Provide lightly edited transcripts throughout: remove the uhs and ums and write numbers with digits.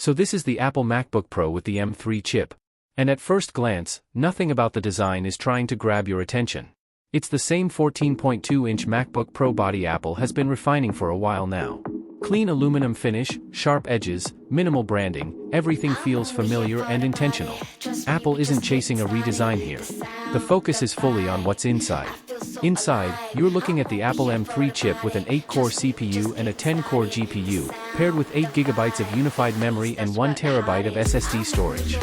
So this is the Apple MacBook Pro with the M3 chip. And at first glance, nothing about the design is trying to grab your attention. It's the same 14.2-inch MacBook Pro body Apple has been refining for a while now. Clean aluminum finish, sharp edges, minimal branding, everything feels familiar and intentional. Apple isn't chasing a redesign here. The focus is fully on what's inside. Inside, you're looking at the Apple M3 chip with an 8-core CPU and a 10-core GPU, paired with 8 GB of unified memory and 1 TB of SSD storage.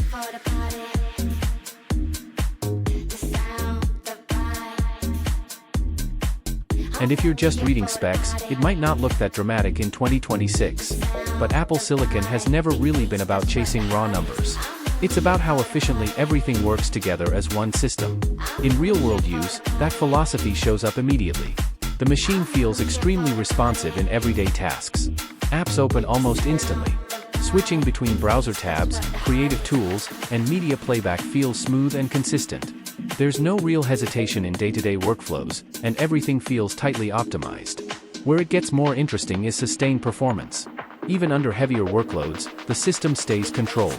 And if you're just reading specs, it might not look that dramatic in 2026. But Apple Silicon has never really been about chasing raw numbers. It's about how efficiently everything works together as one system. In real-world use, that philosophy shows up immediately. The machine feels extremely responsive in everyday tasks. Apps open almost instantly. Switching between browser tabs, creative tools, and media playback feels smooth and consistent. There's no real hesitation in day-to-day workflows, and everything feels tightly optimized. Where it gets more interesting is sustained performance. Even under heavier workloads, the system stays controlled.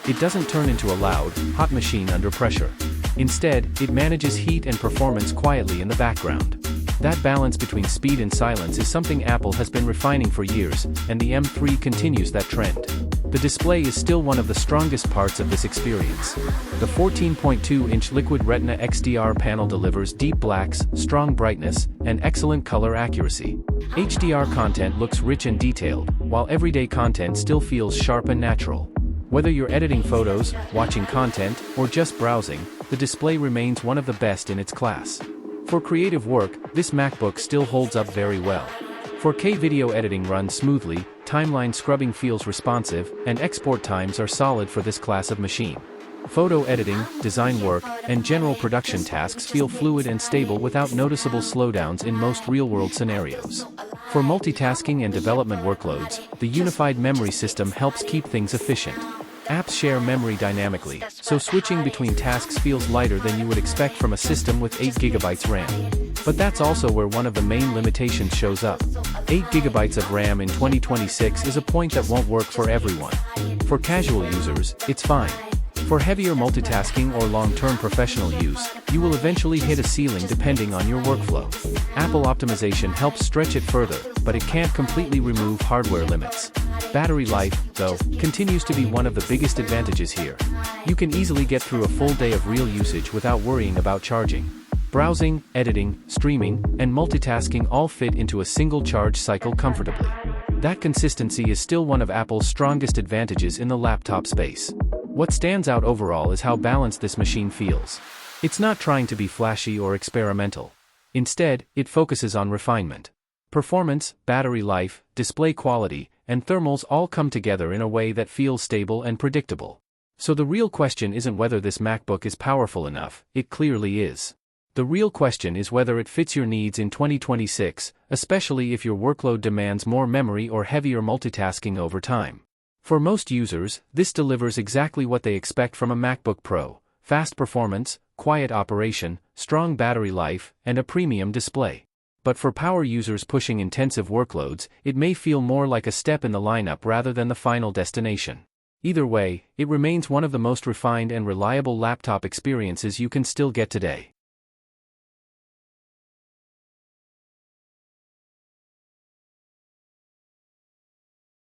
It doesn't turn into a loud, hot machine under pressure. Instead, it manages heat and performance quietly in the background. That balance between speed and silence is something Apple has been refining for years, and the M3 continues that trend. The display is still one of the strongest parts of this experience. The 14.2-inch Liquid Retina XDR panel delivers deep blacks, strong brightness, and excellent color accuracy. HDR content looks rich and detailed, while everyday content still feels sharp and natural. Whether you're editing photos, watching content, or just browsing, the display remains one of the best in its class. For creative work, this MacBook still holds up very well. 4K video editing runs smoothly, timeline scrubbing feels responsive, and export times are solid for this class of machine. Photo editing, design work, and general production tasks feel fluid and stable without noticeable slowdowns in most real-world scenarios. For multitasking and development workloads, the unified memory system helps keep things efficient. Apps share memory dynamically, so switching between tasks feels lighter than you would expect from a system with 8 GB RAM. But that's also where one of the main limitations shows up. 8 GB of RAM in 2026 is a point that won't work for everyone. For casual users, it's fine. For heavier multitasking or long-term professional use, you will eventually hit a ceiling depending on your workflow. Apple optimization helps stretch it further, but it can't completely remove hardware limits. Battery life, though, continues to be one of the biggest advantages here. You can easily get through a full day of real usage without worrying about charging. Browsing, editing, streaming, and multitasking all fit into a single charge cycle comfortably. That consistency is still one of Apple's strongest advantages in the laptop space. What stands out overall is how balanced this machine feels. It's not trying to be flashy or experimental. Instead, it focuses on refinement. Performance, battery life, display quality, and thermals all come together in a way that feels stable and predictable. So the real question isn't whether this MacBook is powerful enough, it clearly is. The real question is whether it fits your needs in 2026, especially if your workload demands more memory or heavier multitasking over time. For most users, this delivers exactly what they expect from a MacBook Pro: fast performance, quiet operation, strong battery life, and a premium display. But for power users pushing intensive workloads, it may feel more like a step in the lineup rather than the final destination. Either way, it remains one of the most refined and reliable laptop experiences you can still get today.